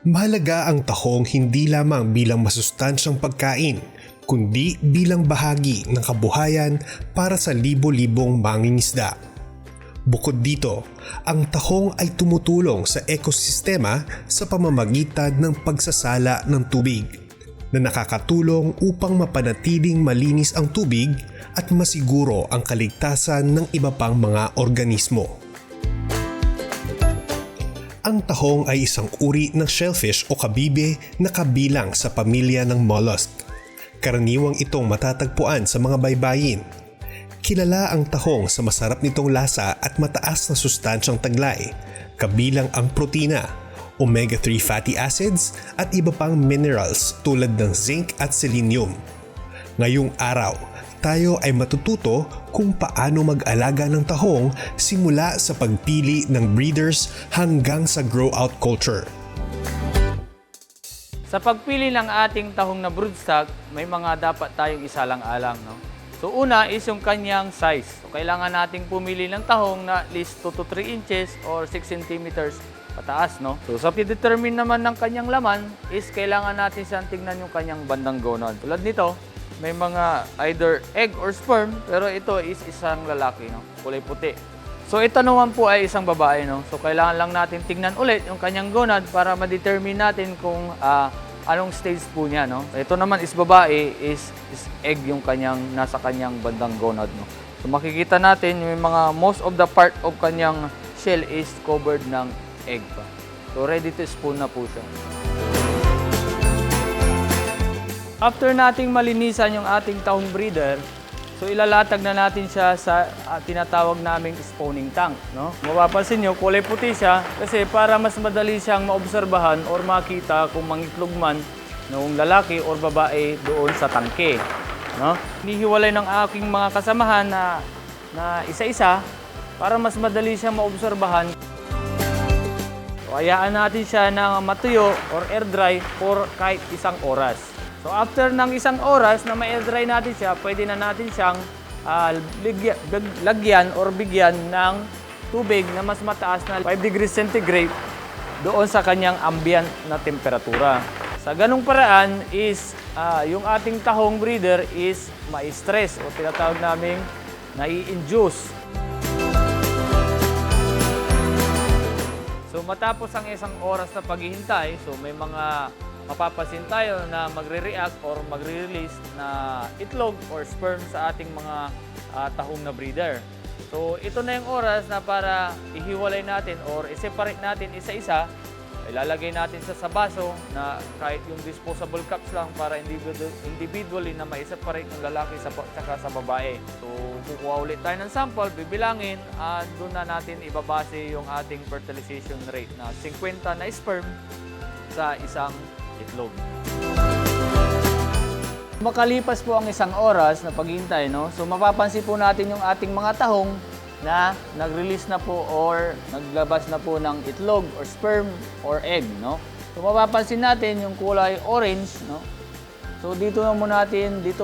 Mahalaga ang tahong hindi lamang bilang masustansyang pagkain, kundi bilang bahagi ng kabuhayan para sa libo-libong mangingisda. Bukod dito, ang tahong ay tumutulong sa ekosistema sa pamamagitan ng pagsasala ng tubig, na nakakatulong upang mapanatiling malinis ang tubig at masiguro ang kaligtasan ng iba pang mga organismo. Ang tahong ay isang uri ng shellfish o kabibe na kabilang sa pamilya ng mollusk. Karaniwang itong matatagpuan sa mga baybayin. Kilala ang tahong sa masarap nitong lasa at mataas na sustansyang taglay, kabilang ang protina, omega-3 fatty acids at iba pang minerals tulad ng zinc at selenium. Ngayong araw, tayo ay matututo kung paano mag-alaga ng tahong simula sa pagpili ng breeders hanggang sa grow-out culture. Sa pagpili ng ating tahong na broodstock, may mga dapat tayong isalang-alang. No? So una is yung kanyang size. So, kailangan nating pumili ng tahong na at least 2 to 3 inches or 6 centimeters pataas. No? So sa determine naman ng kanyang laman is kailangan natin siyang tingnan yung kanyang bandang gonad. Tulad nito, may mga either egg or sperm, pero ito is isang lalaki, no? Kulay puti. So ito naman po ay isang babae. No? So kailangan lang natin tingnan ulit yung kanyang gonad para ma-determine natin kung anong stage po niya. No? Ito naman is babae, is egg yung kanyang, nasa kanyang bandang gonad. No? So makikita natin yung mga most of the part of kanyang shell is covered ng egg pa. So ready to spoon na po siya. After nating malinisan yung ating tahong breeder, so ilalatag na natin siya sa tinatawag naming spawning tank. No? Mapapansin nyo, kulay puti siya kasi para mas madali siyang maobserbahan or makita kung mangitlog man ng lalaki or babae doon sa tangke. No? Hinihiwalay ng aking mga kasamahan na isa-isa para mas madali siyang maobserbahan. So, hayaan natin siya na matuyo or air dry for kahit 1 oras. So after ng 1 oras na ma-air dry natin siya, pwede na natin siyang lagyan or bigyan ng tubig na mas mataas na 5 degrees centigrade doon sa kanyang ambient na temperatura. Sa ganung paraan is yung ating tahong breeder is ma-stress o tinatawag naming nai-induce. So matapos ang 1 oras na paghihintay, so may mga mapapansin tayo na magre-react or magre-release na itlog or sperm sa ating mga tahong na breeder. So ito na yung oras na para ihiwalay natin or i-separate natin isa-isa. Ilalagay natin sa baso na kahit yung disposable cups lang para individually na ma-separate ng lalaki saka sa babae. So kukuha ulit tayo ng sample, bibilangin at doon na natin ibabase yung ating fertilization rate na 50 na sperm sa isang itlog. Makalipas po ang 1 oras na paghihintay, no? So mapapansin po natin yung ating mga tahong na nag-release na po or naglabas na po ng itlog or sperm or egg, no? So mapapansin natin yung kulay orange, no? So dito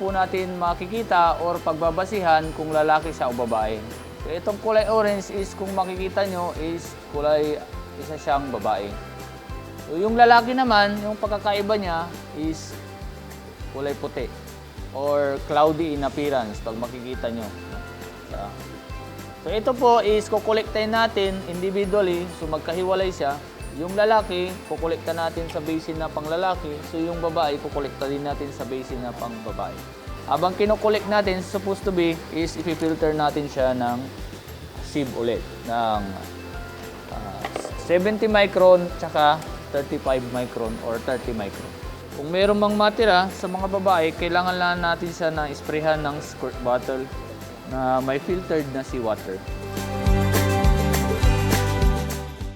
po natin makikita or pagbabasihan kung lalaki siya o babae. So itong kulay orange is kung makikita nyo is isa siyang babae. So yung lalaki naman, yung pagkakaiba niya is kulay puti or cloudy in appearance pag makikita nyo. So ito po is kukolektahin natin individually, so magkahiwalay siya. Yung lalaki, kukolekta natin sa basin na pang lalaki, so yung babae, kukolekta din natin sa basin na pang babae. Habang kinokolekt natin, supposed to be is ipifilter natin siya ng sieve ulit ng 70 micron tsaka 35 micron or 30 micron. Kung mayroon mang matira sa mga babae, kailangan lang natin siya na isprayhan ng squirt bottle na may filtered na seawater.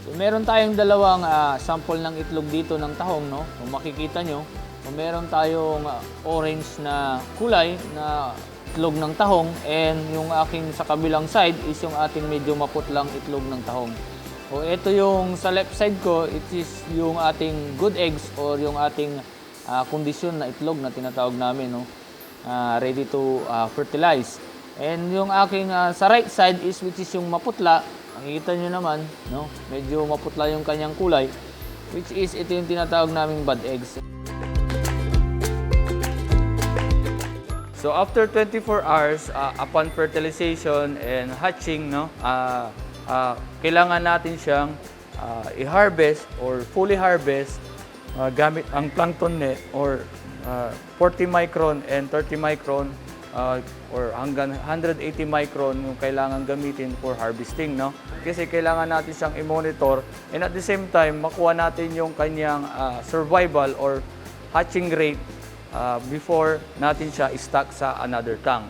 So, meron tayong dalawang sample ng itlog dito ng tahong, no? Kung makikita nyo, meron tayong orange na kulay na itlog ng tahong and yung aking sa kabilang side is yung ating medyo maputlang itlog ng tahong. O ito yung sa left side ko, it is yung ating good eggs or yung ating kondisyon na itlog na tinatawag namin, no? Ready to fertilize. And yung aking sa right side is which is yung maputla. Makikita nyo naman, no? Medyo maputla yung kanyang kulay. which is ito yung tinatawag naming bud eggs. So after 24 hours upon fertilization and hatching, no, kailangan natin siyang i-harvest or fully harvest gamit ang plankton net or 40 micron and 30 micron or hanggang 180 micron yung kailangan gamitin for harvesting, no? Kasi kailangan natin siyang i-monitor and at the same time makuha natin yung kanyang survival or hatching rate before natin siya i-stock sa another tank.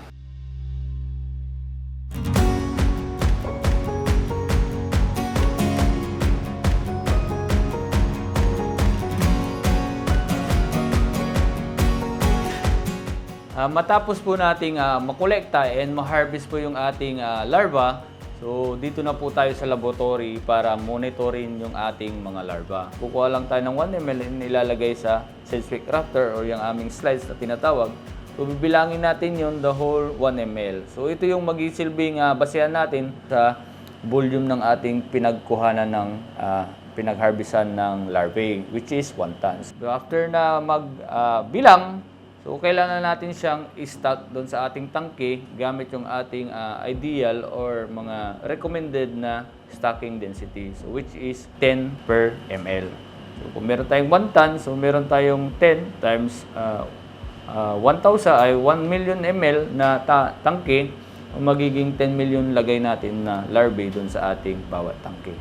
Matapos po nating makolekta and ma-harvest po yung ating larva, so dito na po tayo sa laboratory para monitorin yung ating mga larva. Kukuha lang tayo ng 1 ml and ilalagay sa Sedgwick Raptor or yung aming slides na tinatawag. So bibilangin natin yun the whole 1 ml. So ito yung magisilbing basehan natin sa volume ng ating pinagkuhanan ng pinag-harvestan ng larvae, which is 1 ton. So after na magbilang, so kailangan natin siyang i-stock doon sa ating tangke gamit yung ating ideal or mga recommended na stocking density, so which is 10 per ml. So kung meron tayong 1 ton, so meron tayong 10 times 1,000 ay 1 million ml na tangke, magiging 10 million lagay natin na larvae doon sa ating bawat tangke.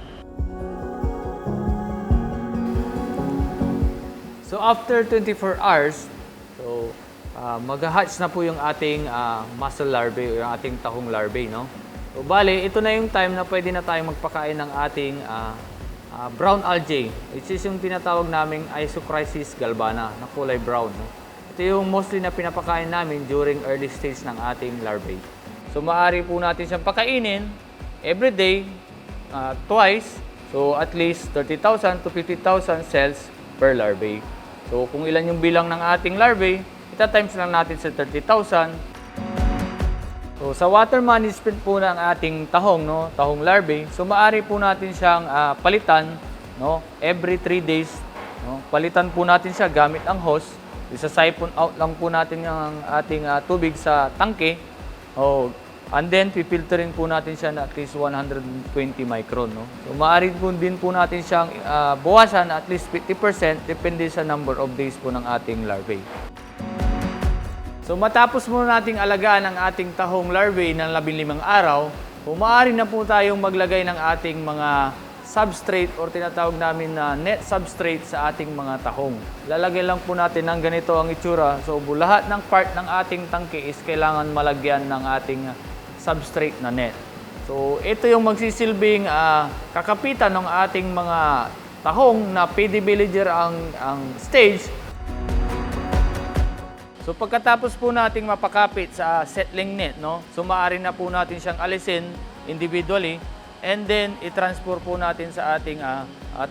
So after 24 hours, so, mag-hatch na po yung ating mussel larvae o yung ating tahong larvae, no? So, bale, ito na yung time na pwede na tayong magpakain ng ating brown algae, which is yung tinatawag naming Isochrysis galbana na kulay brown, no? Ito yung mostly na pinapakain namin during early stage ng ating larvae. So, maaari po natin siyang pakainin every day, twice, so at least 30,000 to 50,000 cells per larvae. So, kung ilan yung bilang ng ating larvae, ita-times lang natin sa 30,000. So, sa water management po ng ating tahong, no, tahong larvae, so maaari po natin siyang palitan, no, every 3 days. No? Palitan po natin siya gamit ang hose. Isa-siphon out lang po natin yung ating tubig sa tangke. And then, pipilterin po natin siya na at least 120 micron. No? So, maaari po din po natin siyang bawasan at least 50% depende sa number of days po ng ating larvae. So, matapos mo nating alagaan ang ating tahong larvae ng 15 araw, maaari na po tayong maglagay ng ating mga substrate or tinatawag namin na net substrate sa ating mga tahong. Lalagay lang po natin ng ganito ang itsura. So, lahat ng part ng ating tangke is kailangan malagyan ng ating substrate na net. So, ito yung magsisilbing kakapitan ng ating mga tahong na PD villager ang stage. So, pagkatapos po nating mapakapit sa settling net, no? So, maaari na po natin siyang alisin individually and then i-transfer po natin sa ating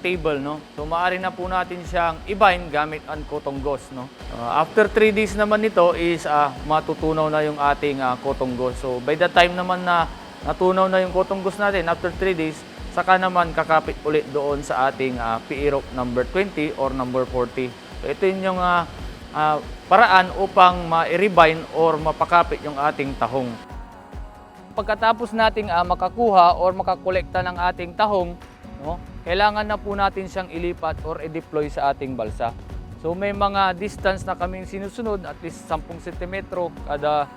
table, no? So, maaari na po natin siyang i-bind gamit ang cotton gauze, no? After 3 days naman nito is matutunaw na yung ating cotton gauze. So, by the time naman na natunaw na yung cotton gauze natin, after 3 days, saka naman kakapit ulit doon sa ating PE rope number 20 or number 40. So, ito yung paraan upang ma-rebind or mapakapit yung ating tahong. Pagkatapos nating makakuha or makakolekta ng ating tahong, no, kailangan na po natin siyang ilipat or i-deploy sa ating balsa. So may mga distance na kaming sinusunod, at least 10 cm kada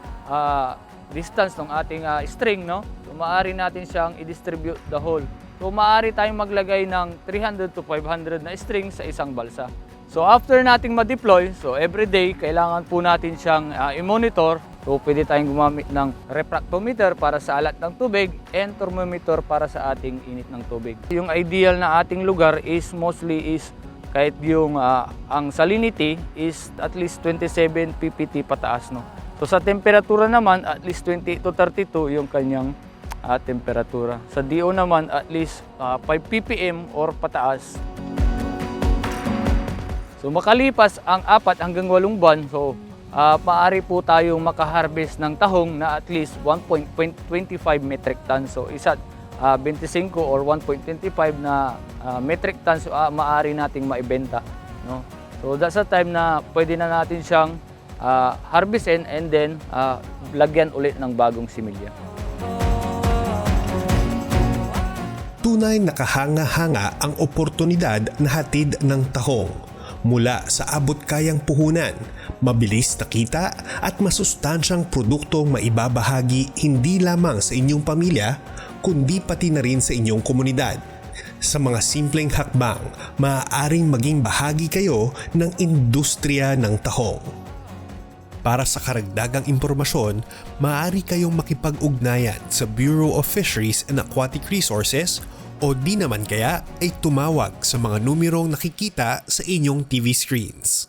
distance ng ating string, no? So maaari natin siyang i-distribute the whole. So maaari tayong maglagay ng 300 to 500 na string sa isang balsa. So after nating ma-deploy, so every day kailangan po natin siyang i-monitor. So pwede tayong gumamit ng refractometer para sa alat ng tubig and thermometer para sa ating init ng tubig. Yung ideal na ating lugar is mostly is kahit yung ang salinity is at least 27 ppt pataas, no. So sa temperatura naman at least 20 to 32 yung kanyang temperatura. Sa DO naman at least 5 ppm or pataas. So makalipas ang 4 hanggang 8 buwan, so maaari po tayong makaharvest ng tahong na at least 1.25 metric ton. So isa't 25 or 1.25 na metric tons maaari nating maibenta, no? So that's the time na pwede na natin siyang harvestin and then lagyan ulit ng bagong similya. Tunay nakahanga-hanga ang oportunidad na hatid ng tahong. Mula sa abot-kayang puhunan, mabilis na kita at masustansyang produktong maibabahagi hindi lamang sa inyong pamilya, kundi pati na rin sa inyong komunidad. Sa mga simpleng hakbang, maaaring maging bahagi kayo ng industriya ng tahong. Para sa karagdagang impormasyon, maaari kayong makipag-ugnayan sa Bureau of Fisheries and Aquatic Resources o di naman kaya ay tumawag sa mga numerong nakikita sa inyong TV screens.